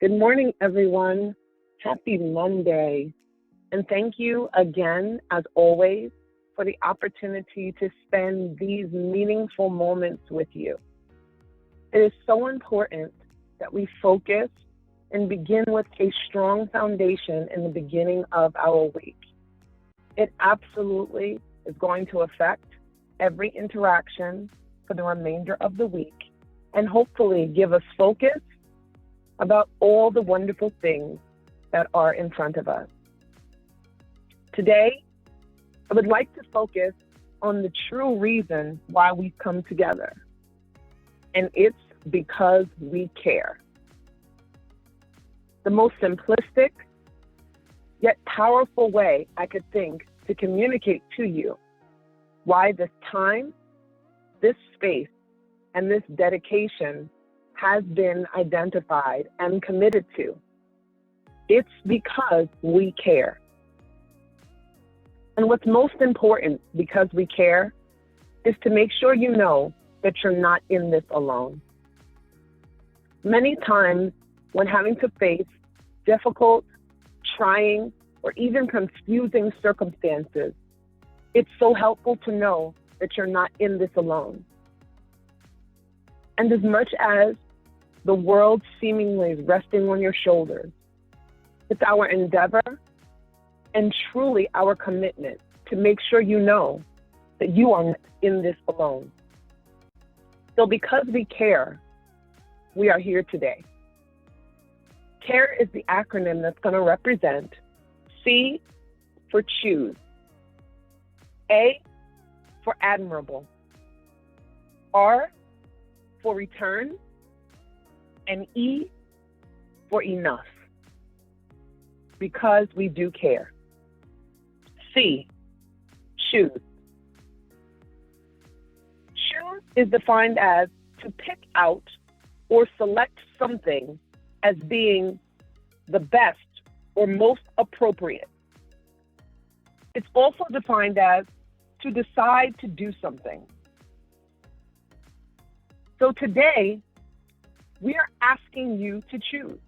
Good morning, everyone. Happy Monday. And thank you again, as always, for the opportunity to spend these meaningful moments with you. It is so important that we focus and begin with a strong foundation in the beginning of our week. It absolutely is going to affect every interaction for the remainder of the week and hopefully give us focus about all the wonderful things that are in front of us. Today, I would like to focus on the true reason why we've come together, and it's because we care. The most simplistic yet powerful way I could think to communicate to you why this time, this space, and this dedication has been identified and committed to. It's because we care. And what's most important because we care is to make sure you know that you're not in this alone. Many times when having to face difficult, trying, or even confusing circumstances, it's so helpful to know that you're not in this alone. And as much as the world seemingly is resting on your shoulders, it's our endeavor and truly our commitment to make sure you know that you are not in this alone. So because we care, we are here today. CARE is the acronym that's going to represent C for choose, A for admirable, R for return, and E for enough. Because we do care. C, choose. Choose is defined as to pick out or select something as being the best or most appropriate. It's also defined as to decide to do something. So today, we are asking you to choose.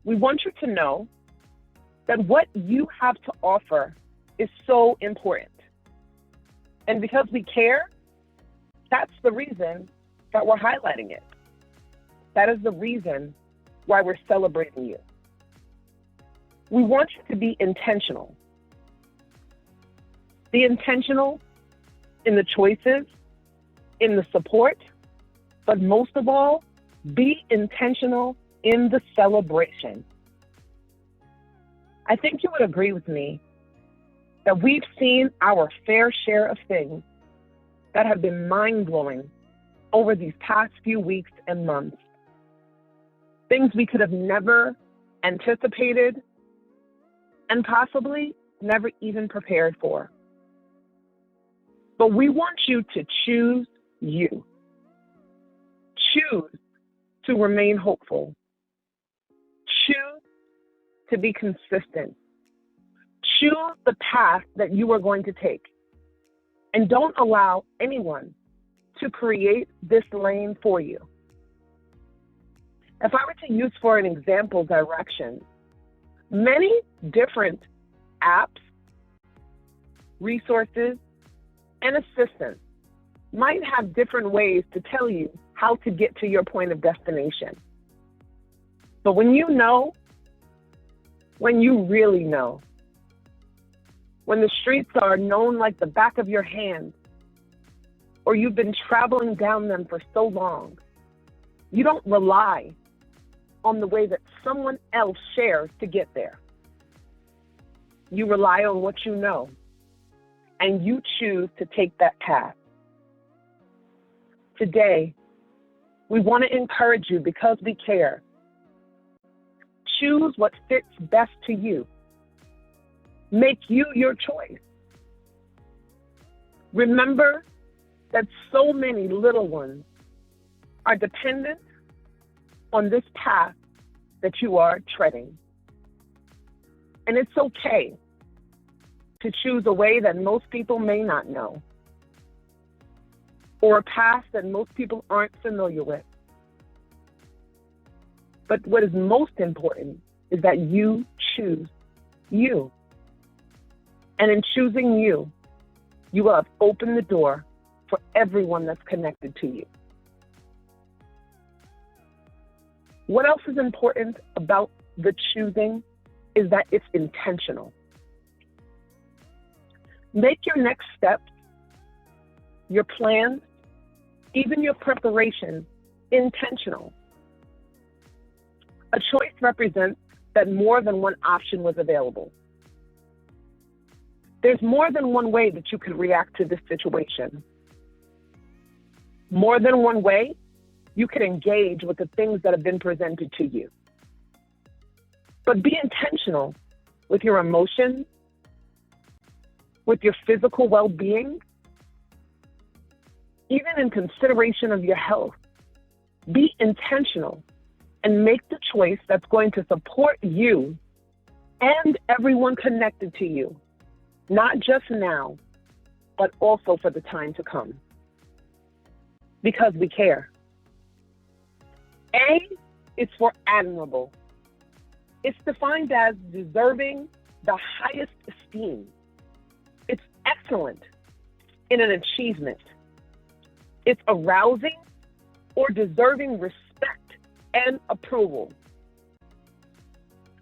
We want you to know that what you have to offer is so important. And because we care, that's the reason that we're highlighting it. That is the reason why we're celebrating you. We want you to be intentional. Be intentional in the choices, in the support, but most of all, be intentional in the celebration. I think you would agree with me that we've seen our fair share of things that have been mind-blowing over these past few weeks and months. Things we could have never anticipated and possibly never even prepared for. But we want you to choose you. Choose to remain hopeful. Choose to be consistent. Choose the path that you are going to take. And don't allow anyone to create this lane for you. If I were to use for an example direction, many different apps, resources, and assistants might have different ways to tell you how to get to your point of destination. But when you know, when you really know, when the streets are known like the back of your hand, or you've been traveling down them for so long, you don't rely on the way that someone else shares to get there. You rely on what you know, and you choose to take that path. Today, we want to encourage you because we care. Choose what fits best to you. Make you your choice. Remember that so many little ones are dependent on this path that you are treading. And it's okay to choose a way that most people may not know, or a path that most people aren't familiar with. But what is most important is that you choose you. And in choosing you, you will have opened the door for everyone that's connected to you. What else is important about the choosing is that it's intentional. Make your next steps, your plans, even your preparation intentional. A choice represents that more than one option was available. There's more than one way that you could react to this situation. More than one way you can engage with the things that have been presented to you. But be intentional with your emotions, with your physical well-being, even in consideration of your health. Be intentional and make the choice that's going to support you and everyone connected to you, not just now, but also for the time to come. Because we care. A is for admirable. It's defined as deserving the highest esteem. It's excellent in an achievement. It's arousing or deserving respect and approval.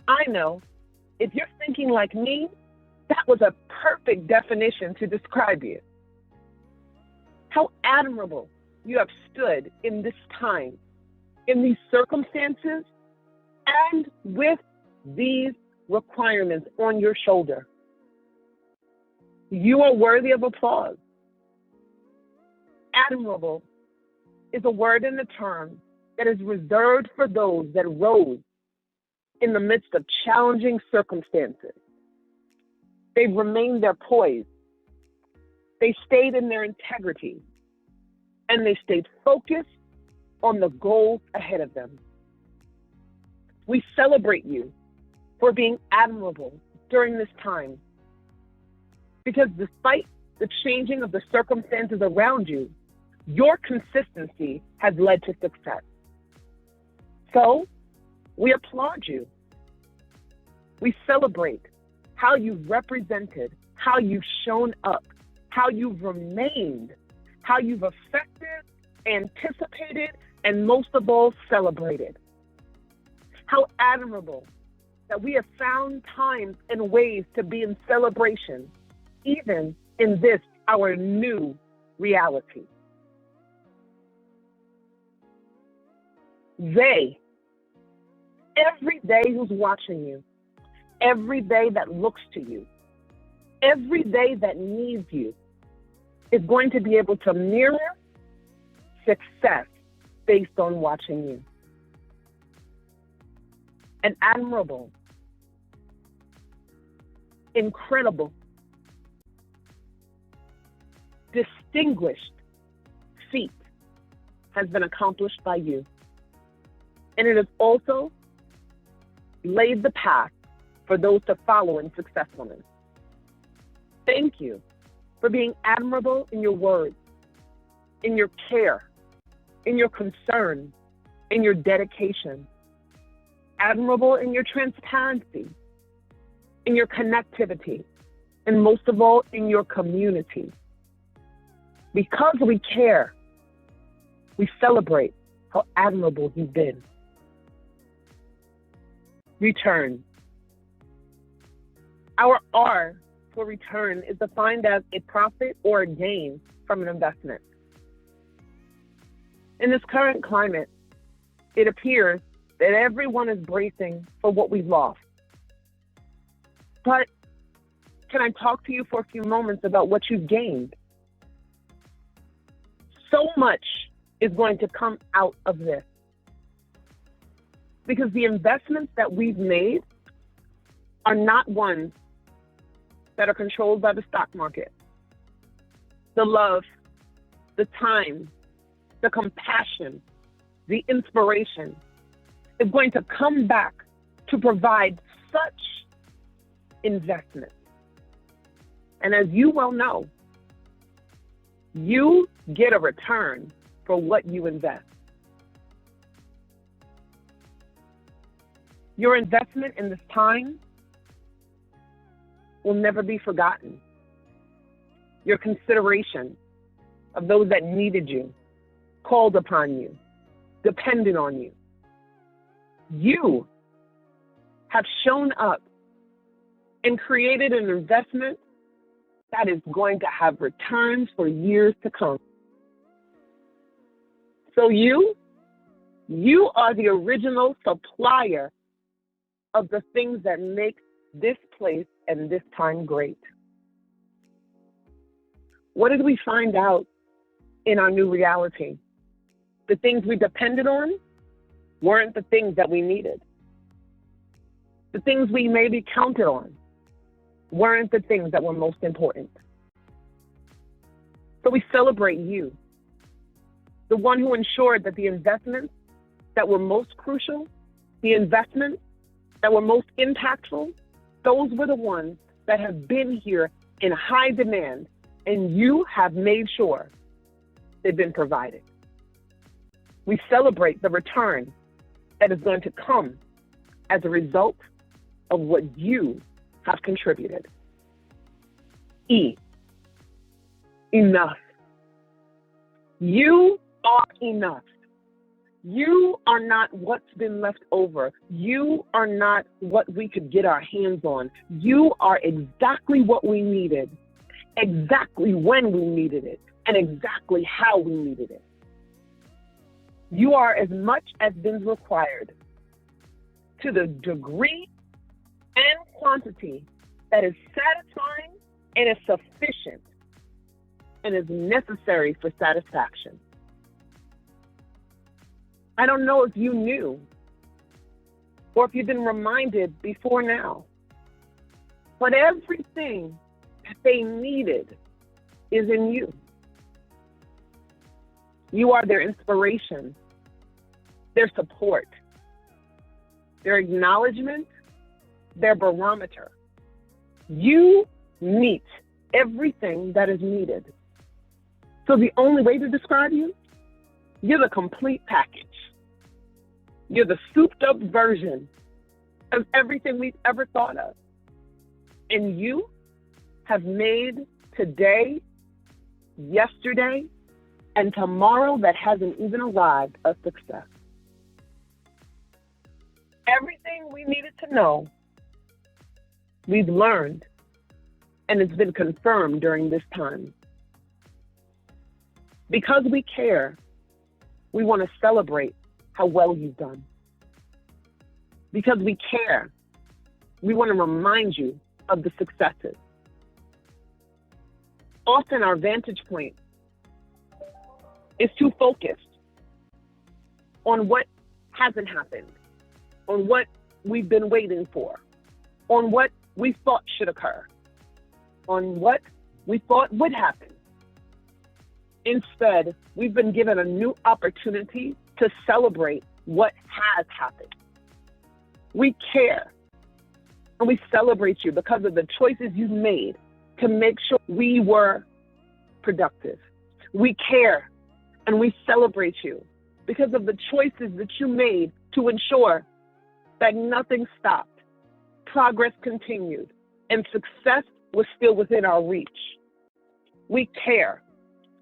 I know if you're thinking like me, that was a perfect definition to describe you. How admirable you have stood in this time, in these circumstances, and with these requirements on your shoulder. You are worthy of applause. Admirable is a word and a term that is reserved for those that rose in the midst of challenging circumstances. They've remained their poise. They stayed in their integrity, and they stayed focused on the goals ahead of them. We celebrate you for being admirable during this time, because despite the changing of the circumstances around you, your consistency has led to success. So, we applaud you. We celebrate how you've represented, how you've shown up, how you've remained, how you've affected, anticipated, and most of all, celebrated. How admirable that we have found times and ways to be in celebration, even in this, our new reality. They, every day who's watching you, every day that looks to you, every day that needs you, is going to be able to mirror success based on watching you. An admirable, incredible, distinguished feat has been accomplished by you. And it has also laid the path for those to follow in successfulness. Thank you for being admirable in your words, in your care, in your concern, in your dedication. Admirable in your transparency, in your connectivity, and most of all, in your community. Because we care, we celebrate how admirable you've been. Return. Our R for return is defined as a profit or a gain from an investment. In this current climate, it appears that everyone is bracing for what we've lost. But can I talk to you for a few moments about what you've gained? So much is going to come out of this. Because the investments that we've made are not ones that are controlled by the stock market. The love, the time, the compassion, the inspiration is going to come back to provide such investment. And as you well know, you get a return for what you invest. Your investment in this time will never be forgotten. Your consideration of those that needed you, called upon you, depended on you. You have shown up and created an investment that is going to have returns for years to come. So you are the original supplier of the things that make this place and this time great. What did we find out in our new reality? The things we depended on weren't the things that we needed. The things we maybe counted on weren't the things that were most important. So we celebrate you, the one who ensured that the investments that were most crucial, the investments that were most impactful, those were the ones that have been here in high demand, and you have made sure they've been provided. We celebrate the return that is going to come as a result of what you have contributed. Enough. You are enough. You are not what's been left over. You are not what we could get our hands on. You are exactly what we needed, exactly when we needed it, and exactly how we needed it. You are as much as been required, to the degree and quantity that is satisfying and is sufficient and is necessary for satisfaction. I don't know if you knew or if you've been reminded before now, but everything that they needed is in you. You are their inspiration, their support, their acknowledgement, their barometer. You meet everything that is needed. So the only way to describe you, you're the complete package. You're the souped up version of everything we've ever thought of. And you have made today, yesterday, and tomorrow that hasn't even arrived a success. Everything we needed to know, we've learned, and it's been confirmed during this time. Because we care, we want to celebrate how well you've done. Because we care, we want to remind you of the successes. Often our vantage point is too focused on what hasn't happened, on what we've been waiting for, on what we thought should occur, on what we thought would happen. Instead, we've been given a new opportunity to celebrate what has happened. We care, and we celebrate you because of the choices you've made to make sure we were productive. We care, and we celebrate you because of the choices that you made to ensure that nothing stopped, progress continued, and success was still within our reach. We care,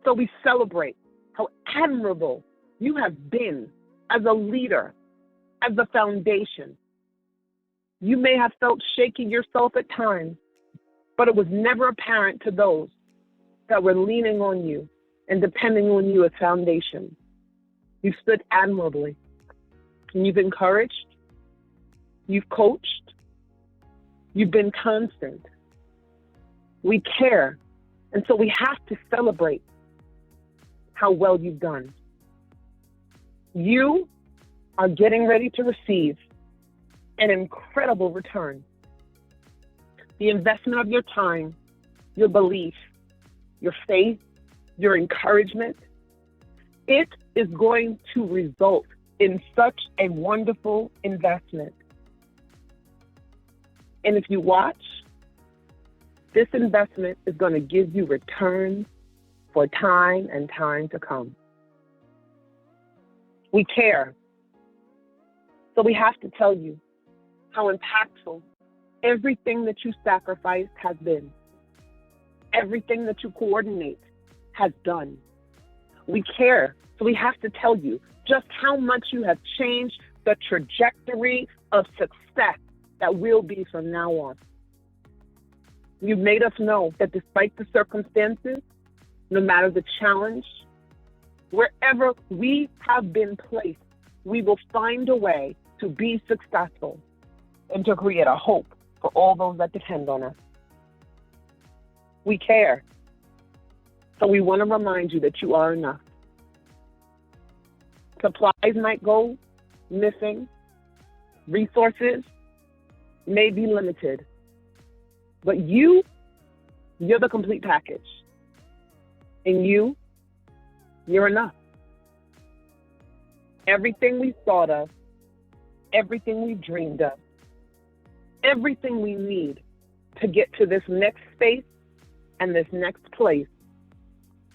so we celebrate how admirable you have been as a leader, as a foundation. You may have felt shaky yourself at times, but it was never apparent to those that were leaning on you and depending on you as foundation. You stood admirably, and you've encouraged, you've coached, you've been constant. We care, and so we have to celebrate how well you've done. You are getting ready to receive an incredible return. The investment of your time, your belief, your faith, your encouragement, it is going to result in such a wonderful investment. And if you watch, this investment is going to give you returns for time and time to come. We care. So we have to tell you how impactful everything that you sacrificed has been. Everything that you coordinate has done. We care, so we have to tell you just how much you have changed the trajectory of success that will be from now on. You've made us know that despite the circumstances, no matter the challenge, wherever we have been placed, we will find a way to be successful and to create a hope for all those that depend on us. We care. So we want to remind you that you are enough. Supplies might go missing. Resources may be limited. But you're the complete package. And you're enough. Everything we thought of, everything we dreamed of, everything we need to get to this next space and this next place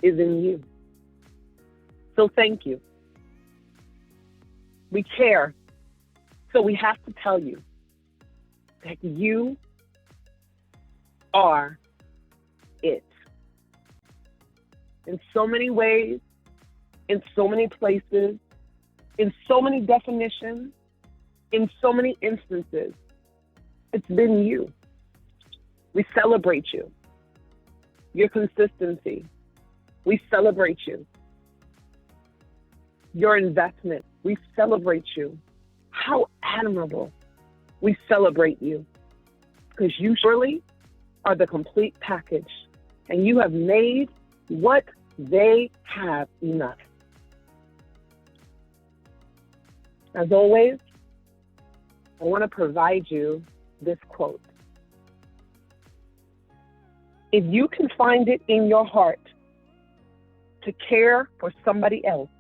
is in you. So thank you. We care. So we have to tell you that you are it. In so many ways, in so many places, in so many definitions, in so many instances, it's been you. We celebrate you. Your consistency. We celebrate you. Your investment. We celebrate you. How admirable. We celebrate you. Because you surely are the complete package. And you have made what they have enough. As always, I want to provide you this quote. If you can find it in your heart to care for somebody else,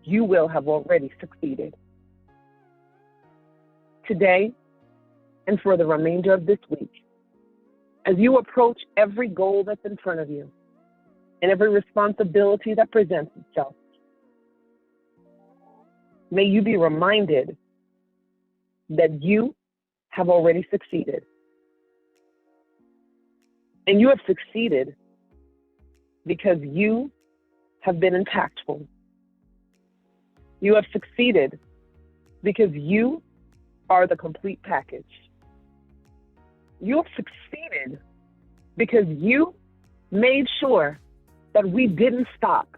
you will have already succeeded. Today, and for the remainder of this week, as you approach every goal that's in front of you and every responsibility that presents itself, may you be reminded that you have already succeeded. And you have succeeded because you have been impactful. You have succeeded because you are the complete package. You have succeeded because you made sure that we didn't stop.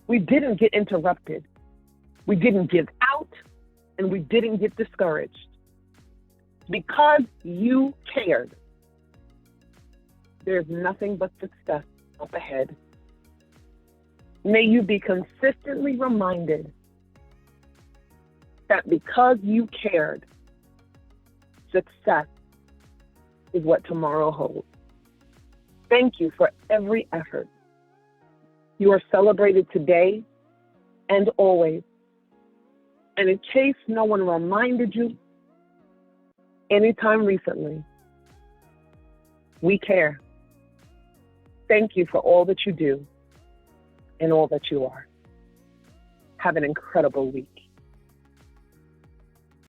We didn't get interrupted. We didn't give out, and we didn't get discouraged. Because you cared, there's nothing but success up ahead. May you be consistently reminded that because you cared, success is what tomorrow holds. Thank you for every effort. You are celebrated today and always. And in case no one reminded you anytime recently, we care. Thank you for all that you do and all that you are. Have an incredible week.